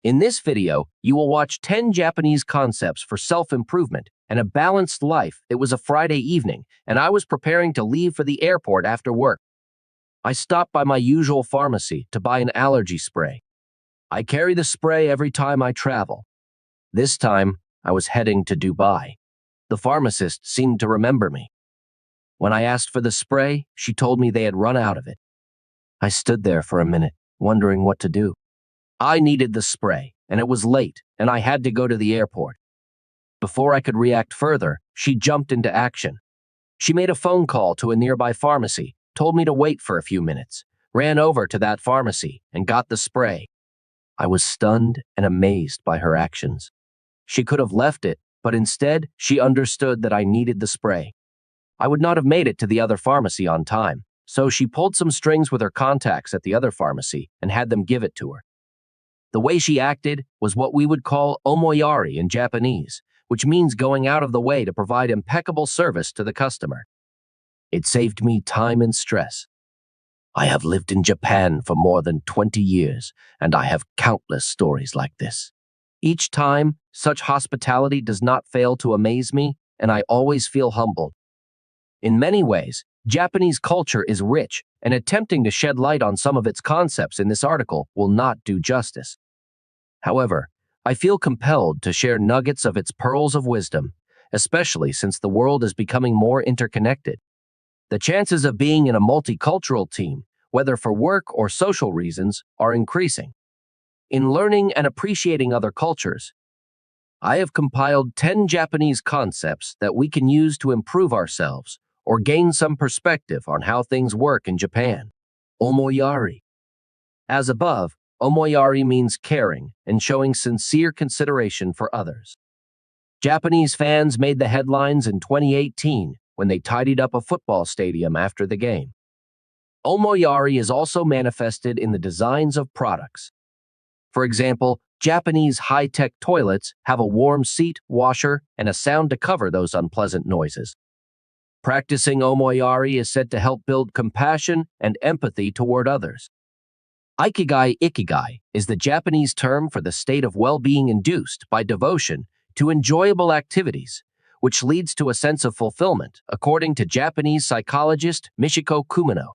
In this video, you will watch 10 Japanese concepts for self-improvement and a balanced life. It was a Friday evening, and I was preparing to leave for the airport after work. I stopped by my usual pharmacy to buy an allergy spray. I carry the spray every time I travel. This time, I was heading to Dubai. The pharmacist seemed to remember me. When I asked for the spray, she told me they had run out of it. I stood there for a minute, wondering what to do. I needed the spray, and it was late, and I had to go to the airport. Before I could react further, she jumped into action. She made a phone call to a nearby pharmacy, told me to wait for a few minutes, ran over to that pharmacy, and got the spray. I was stunned and amazed by her actions. She could have left it, but instead, she understood that I needed the spray. I would not have made it to the other pharmacy on time, so she pulled some strings with her contacts at the other pharmacy and had them give it to her. The way she acted was what we would call omoyari in Japanese, which means going out of the way to provide impeccable service to the customer. It saved me time and stress. I have lived in Japan for more than 20 years, and I have countless stories like this. Each time, such hospitality does not fail to amaze me, and I always feel humbled. In many ways, Japanese culture is rich, and attempting to shed light on some of its concepts in this article will not do justice. However, I feel compelled to share nuggets of its pearls of wisdom, especially since the world is becoming more interconnected. The chances of being in a multicultural team, whether for work or social reasons, are increasing. In learning and appreciating other cultures, I have compiled 10 Japanese concepts that we can use to improve ourselves or gain some perspective on how things work in Japan. Omoyari. As above, omoyari means caring and showing sincere consideration for others. Japanese fans made the headlines in 2018 when they tidied up a football stadium after the game. Omoyari is also manifested in the designs of products. For example, Japanese high-tech toilets have a warm seat, washer, and a sound to cover those unpleasant noises. Practicing omoyari is said to help build compassion and empathy toward others. Ikigai is the Japanese term for the state of well-being induced by devotion to enjoyable activities, which leads to a sense of fulfillment, according to Japanese psychologist Michiko Kumino.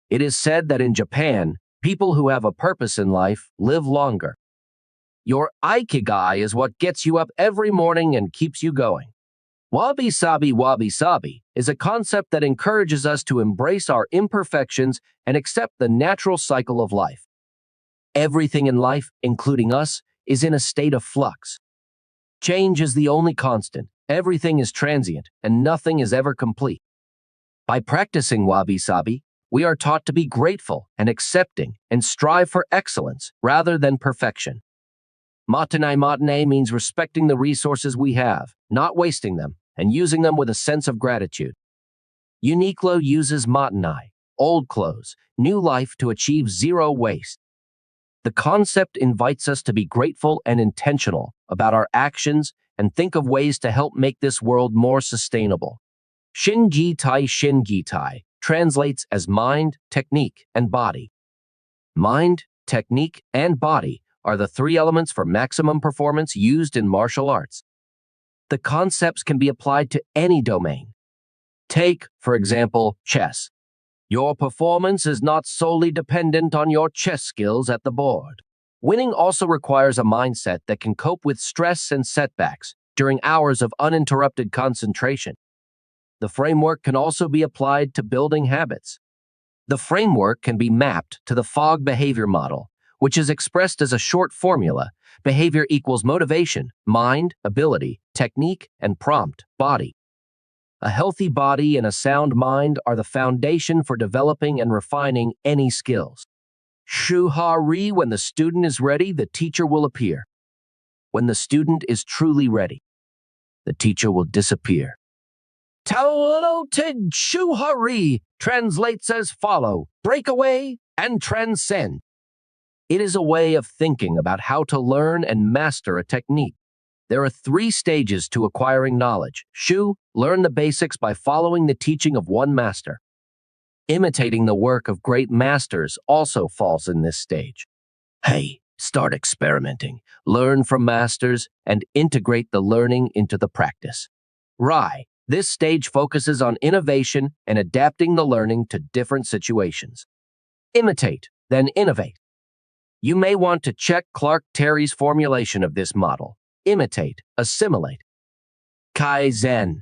It is said that in Japan, people who have a purpose in life live longer. Your ikigai is what gets you up every morning and keeps you going. Wabi-sabi is a concept that encourages us to embrace our imperfections and accept the natural cycle of life. Everything in life, including us, is in a state of flux. Change is the only constant, everything is transient, and nothing is ever complete. By practicing wabi-sabi, we are taught to be grateful and accepting and strive for excellence rather than perfection. Matane means respecting the resources we have, not wasting them, and using them with a sense of gratitude. Uniqlo uses matanai, old clothes, new life to achieve zero waste. The concept invites us to be grateful and intentional about our actions and think of ways to help make this world more sustainable. Shingitai translates as mind, technique, and body. Mind, technique, and body are the three elements for maximum performance used in martial arts. The concepts can be applied to any domain. Take, for example, chess. Your performance is not solely dependent on your chess skills at the board. Winning also requires a mindset that can cope with stress and setbacks during hours of uninterrupted concentration. The framework can also be applied to building habits. The framework can be mapped to the FOG behavior model, which is expressed as a short formula: behavior equals motivation, mind, ability, technique, and prompt, body. A healthy body and a sound mind are the foundation for developing and refining any skills. Shuhari: when the student is ready, the teacher will appear. When the student is truly ready, the teacher will disappear. Taoloten Shuhari translates as follow: break away and transcend. It is a way of thinking about how to learn and master a technique. There are 3 stages to acquiring knowledge. Shu: learn the basics by following the teaching of one master. Imitating the work of great masters also falls in this stage. Hei: Start experimenting, learn from masters, and integrate the learning into the practice. Rai. This stage focuses on innovation and adapting the learning to different situations. Imitate, then innovate. You may want to check Clark Terry's formulation of this model. Imitate, assimilate. Kaizen.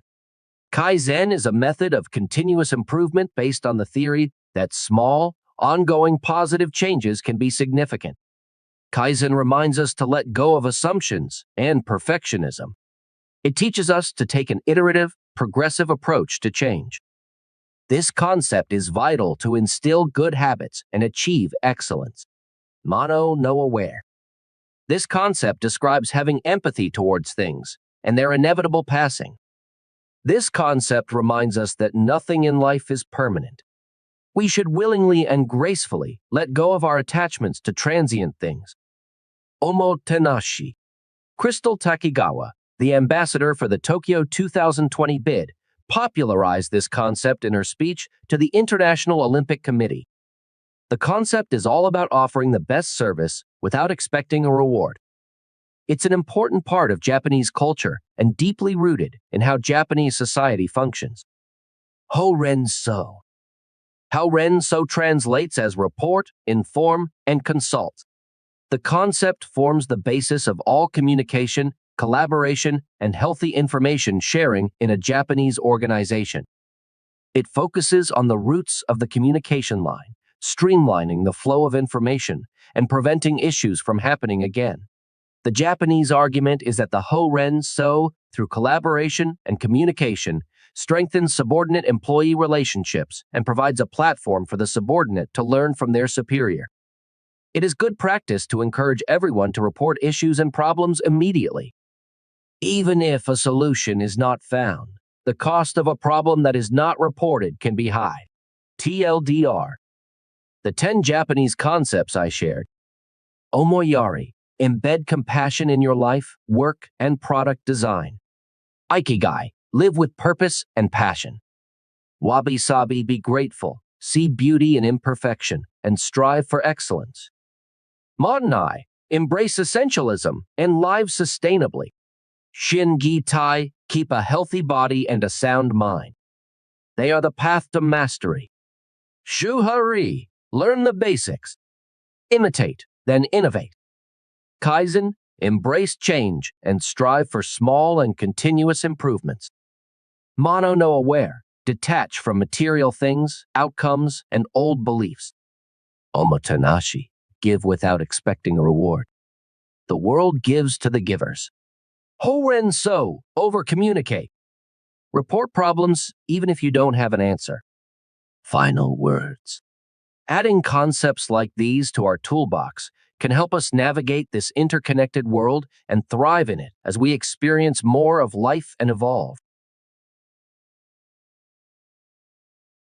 Kaizen is a method of continuous improvement based on the theory that small, ongoing positive changes can be significant. Kaizen reminds us to let go of assumptions and perfectionism. It teaches us to take an iterative, progressive approach to change. This concept is vital to instill good habits and achieve excellence. Mono no aware. This concept describes having empathy towards things and their inevitable passing. This concept reminds us that nothing in life is permanent. We should willingly and gracefully let go of our attachments to transient things. Omotenashi. Crystal Takigawa, the ambassador for the Tokyo 2020 bid, popularized this concept in her speech to the International Olympic Committee. The concept is all about offering the best service without expecting a reward. It's an important part of Japanese culture and deeply rooted in how Japanese society functions. Ho-ren-so. How-ren-so translates as report, inform, and consult. The concept forms the basis of all communication, collaboration, and healthy information sharing in a Japanese organization. It focuses on the roots of the communication line, streamlining the flow of information and preventing issues from happening again. The Japanese argument is that the Ho-ren-so, through collaboration and communication, strengthens subordinate employee relationships and provides a platform for the subordinate to learn from their superior. It is good practice to encourage everyone to report issues and problems immediately. Even if a solution is not found, the cost of a problem that is not reported can be high. TLDR. The 10 Japanese concepts I shared. Omoyari. Embed compassion in your life, work, and product design. Ikigai. Live with purpose and passion. Wabi-sabi. Be grateful, see beauty in imperfection, and strive for excellence. Monai. Embrace essentialism and live sustainably. Shingi-tai. Keep a healthy body and a sound mind. They are the path to mastery. Shuhari. Learn the basics. Imitate, then innovate. Kaizen. Embrace change and strive for small and continuous improvements. Mono no aware. Detach from material things, outcomes, and old beliefs. Omotenashi. Give without expecting a reward. The world gives to the givers. Ho-ren-so. Over-communicate. Report problems even if you don't have an answer. Final words. Adding concepts like these to our toolbox can help us navigate this interconnected world and thrive in it as we experience more of life and evolve.